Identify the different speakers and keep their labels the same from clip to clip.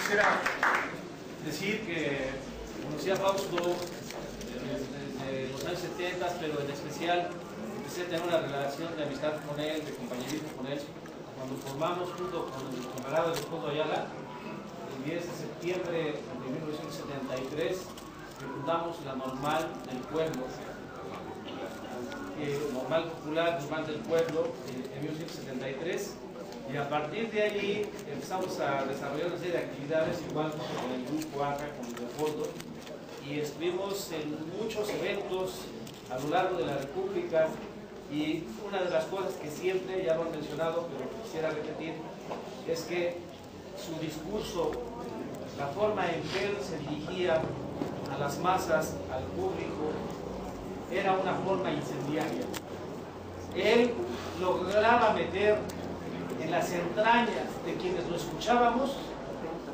Speaker 1: quisiera decir que conocí a Fausto desde los años 70, pero en especial empecé a tener una relación de amistad con él, de compañerismo con él, cuando formamos junto con el camarada Leopoldo Ayala, el 10 de septiembre de 1973, que fundamos la Normal del Pueblo, Normal Popular, Normal del Pueblo, en 1973. Y a partir de allí empezamos a desarrollar una serie de actividades, igual con el grupo ACA, con Leopoldo, y estuvimos en muchos eventos a lo largo de la República. Y una de las cosas que siempre, ya lo han mencionado, pero quisiera repetir, es que su discurso, la forma en que él se dirigía a las masas, al público, era una forma incendiaria. Él lograba meter en las entrañas de quienes lo escuchábamos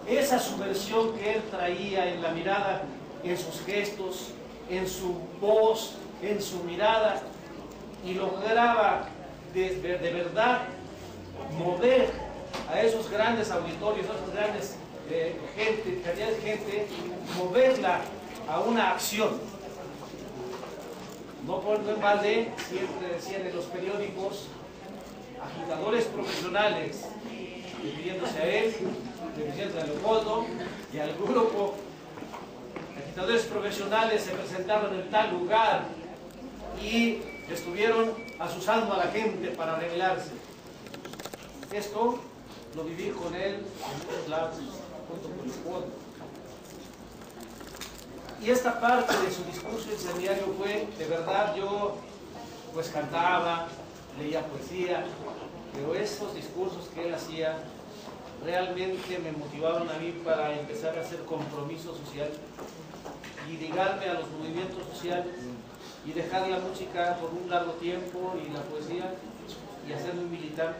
Speaker 1: esa subversión que él traía en la mirada, en sus gestos, en su voz, en su mirada, y lograba de verdad mover a esos grandes auditorios, a esas grandes cantidades de gente, moverla a una acción. No por en balde, siempre decían en los periódicos, agitadores profesionales, refiriéndose a él, refiriéndose a Leopoldo y al grupo. Agitadores profesionales se presentaron en tal lugar y estuvieron asusando a la gente para rebelarse. Esto lo viví con él en muchos lados, junto con Leopoldo. Y esta parte de su discurso incendiario fue, de verdad, yo pues cantaba, leía poesía, pero esos discursos que él hacía realmente me motivaban a mí para empezar a hacer compromiso social y ligarme a los movimientos sociales y dejar la música por un largo tiempo y la poesía y hacerme un militante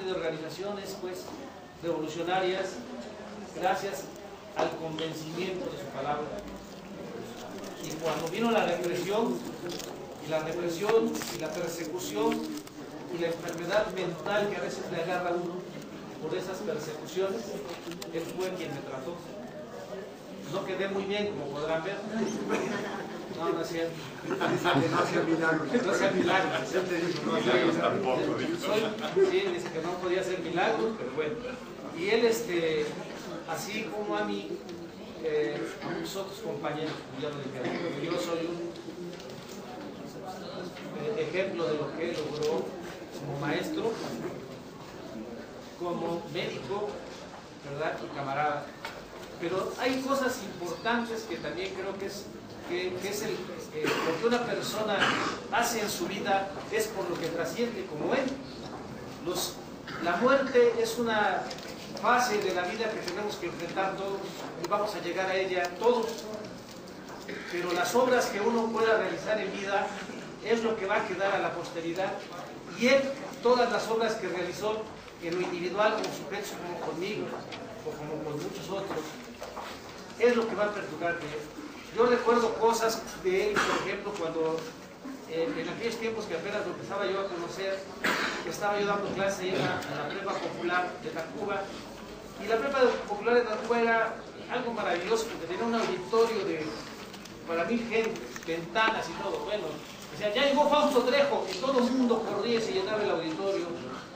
Speaker 1: de organizaciones pues revolucionarias, gracias al convencimiento de su palabra. Y cuando vino la represión y la persecución y la enfermedad mental que a veces le agarra a uno por esas persecuciones, él fue quien me trató. No quedé muy bien, como podrán ver. No, no es cierto.
Speaker 2: No hacía milagros.
Speaker 1: No hacía milagros.
Speaker 2: Milagros tampoco.
Speaker 1: Sí, dice que no podía hacer milagros, pero bueno. Y él, así como a mí, a muchos otros compañeros, ya lo dijeron, yo soy un ejemplo de lo que él logró como maestro, como médico, ¿verdad? Y camarada. Pero hay cosas importantes que también creo que es lo que una persona hace en su vida es por lo que trasciende, como él. La muerte es una fase de la vida que tenemos que enfrentar todos y vamos a llegar a ella todos, pero las obras que uno pueda realizar en vida es lo que va a quedar a la posteridad. Y él, todas las obras que realizó en lo individual como sujeto, como conmigo o como con muchos otros, es lo que va a perdurar de él. Yo recuerdo cosas de él, por ejemplo, cuando en aquellos tiempos que apenas lo empezaba yo a conocer, estaba yo dando clase en la prepa popular de Tacuba, y la prepa popular de Tacuba era algo maravilloso porque tenía un auditorio de para 1000 gente, ventanas y todo. Bueno, o sea, ya llegó Fausto Trejo y todo el mundo corría y se llenaba el auditorio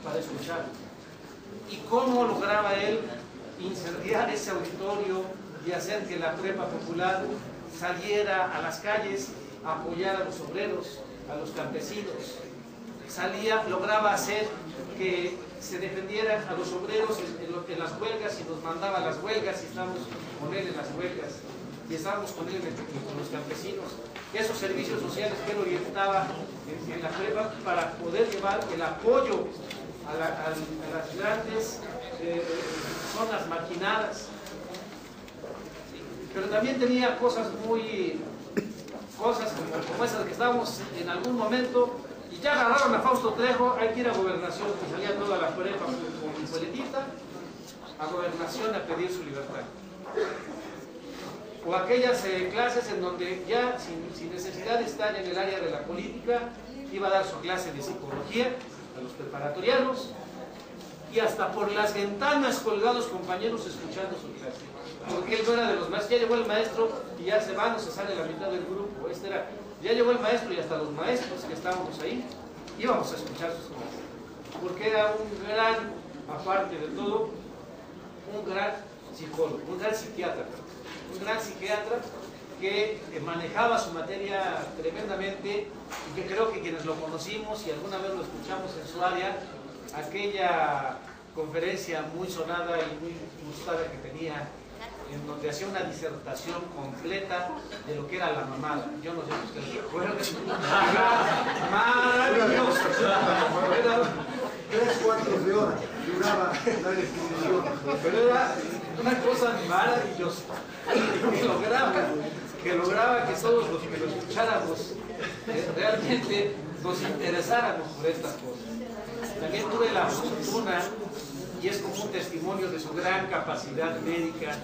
Speaker 1: para escuchar. Y cómo lograba él incendiar ese auditorio y hacer que la prepa popular saliera a las calles a apoyar a los obreros, a los campesinos. Lograba hacer que se defendieran a los obreros en las huelgas y nos mandaba a las huelgas y estábamos con él en las huelgas y estábamos con él con los campesinos. Esos servicios sociales que él orientaba en la prepa para poder llevar el apoyo a las grandes zonas marginadas. Pero también tenía cosas como esas que estábamos en algún momento y ya agarraron a Fausto Trejo, hay que ir a Gobernación, que salía toda la prepa con mi boletita, a Gobernación a pedir su libertad. O aquellas clases en donde ya sin necesidad de estar en el área de la política, iba a dar su clase de psicología a los preparatorianos y hasta por las ventanas colgados compañeros escuchando su clase. Porque él no era de los maestros, ya llegó el maestro y ya se va, o se sale la mitad del grupo. Ya llegó el maestro y hasta los maestros que estábamos ahí íbamos a escuchar sus clases. Porque era un gran, aparte de todo, un gran psicólogo, un gran psiquiatra que manejaba su materia tremendamente y que creo que quienes lo conocimos y alguna vez lo escuchamos en su área, aquella conferencia muy sonada y muy gustada que tenía, en donde hacía una disertación completa de lo que era la mamada. Yo no sé si ustedes recuerdan. Era maravilloso. Era
Speaker 2: 3/4 de hora duraba la definición.
Speaker 1: Pero era una cosa maravillosa. Que lograba que todos los que lo escucháramos realmente nos interesáramos por estas cosas. También tuve la fortuna, y es como un testimonio de su gran capacidad médica,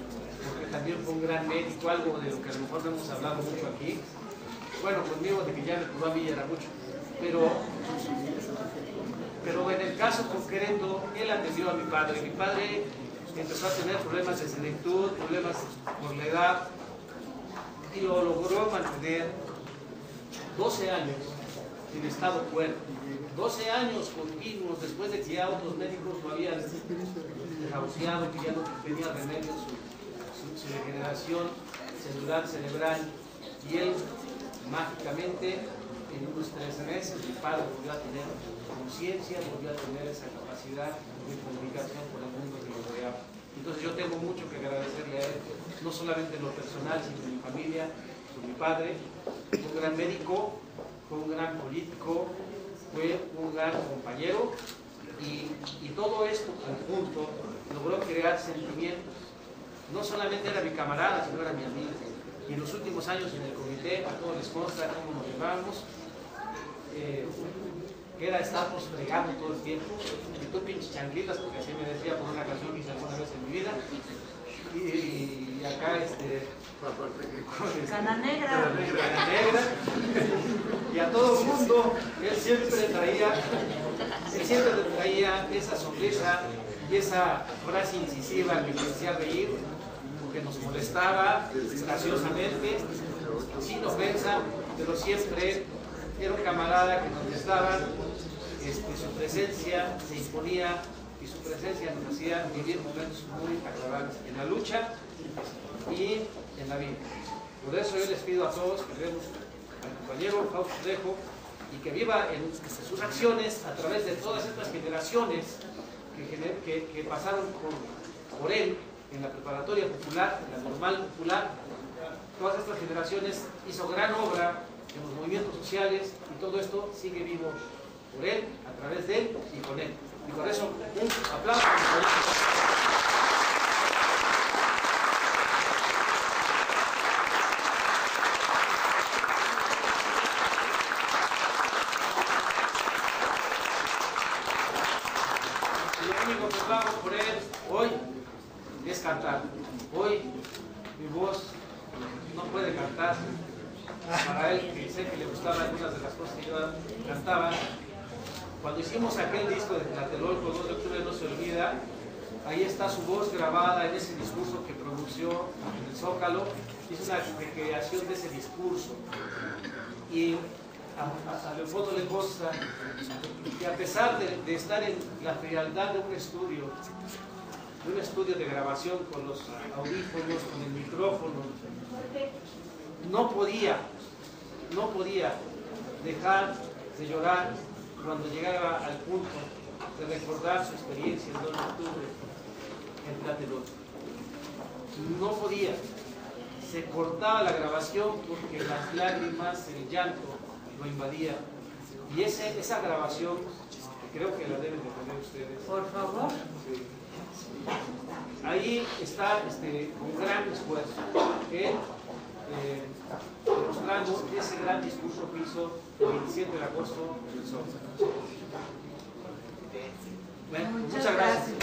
Speaker 1: porque también fue un gran médico, algo de lo que a lo mejor no hemos hablado mucho aquí. Bueno, conmigo de que ya me curó a mí era mucho, pero en el caso concreto, él atendió a mi padre. Mi padre empezó a tener problemas de senectud, problemas por la edad, y lo logró mantener 12 años en estado cuerdo. 12 años continuos después de que ya otros médicos lo habían desahuciado, que ya no tenía remedio su degeneración celular, cerebral, y él mágicamente en unos 3 meses mi padre volvió a tener conciencia, volvió a tener esa capacidad de comunicación con el mundo que lo rodeaba. Entonces yo tengo mucho que agradecerle a él, no solamente en lo personal, sino en mi familia, con mi padre. Fue un gran médico, fue un gran político, fue un gran compañero, y todo esto conjunto logró crear sentimientos. No solamente era mi camarada, sino era mi amigo. Y en los últimos años en el comité, a todos les consta cómo nos llevábamos, que era estarnos fregando todo el tiempo, y tú pinches changlitas, porque así me decía por una canción que hice alguna vez en mi vida, y acá
Speaker 3: Cana Negra.
Speaker 1: Cana Negra, y a todo el mundo, él siempre traía esa sonrisa y esa frase incisiva que me hacía reír, que nos molestaba graciosamente, sin ofensa, pero siempre era un camarada que nos gustaba, su presencia se imponía y su presencia nos hacía vivir momentos muy agradables en la lucha y en la vida. Por eso yo les pido a todos que vemos al compañero Fausto Trejo y que viva en sus acciones a través de todas estas generaciones que pasaron por él en la preparatoria popular, en la normal popular. Todas estas generaciones hizo gran obra en los movimientos sociales y todo esto sigue vivo por él, a través de él y con él. Y por eso, un aplauso. Y lo único que hago por él hoy es cantar. Hoy mi voz no puede cantar. Para él, que sé que le gustaban algunas de las cosas que yo cantaba. Cuando hicimos aquel disco de Tlatelolco, 2 de octubre no se olvida, ahí está su voz grabada en ese discurso que pronunció en el Zócalo. Hizo una recreación de ese discurso. Y a Leopoldo le consta que a pesar de estar en la frialdad de un estudio de grabación con los audífonos, con el micrófono, no podía dejar de llorar cuando llegaba al punto de recordar su experiencia el 2 de octubre en Tlatelolco. No podía, se cortaba la grabación porque las lágrimas, el llanto lo invadía. Y esa grabación, creo que la deben de poner ustedes.
Speaker 3: Por favor.
Speaker 1: Sí. Ahí está con gran esfuerzo él demostrando ese gran discurso que hizo el 27 de agosto en el Zócalo. Bueno, muchas gracias.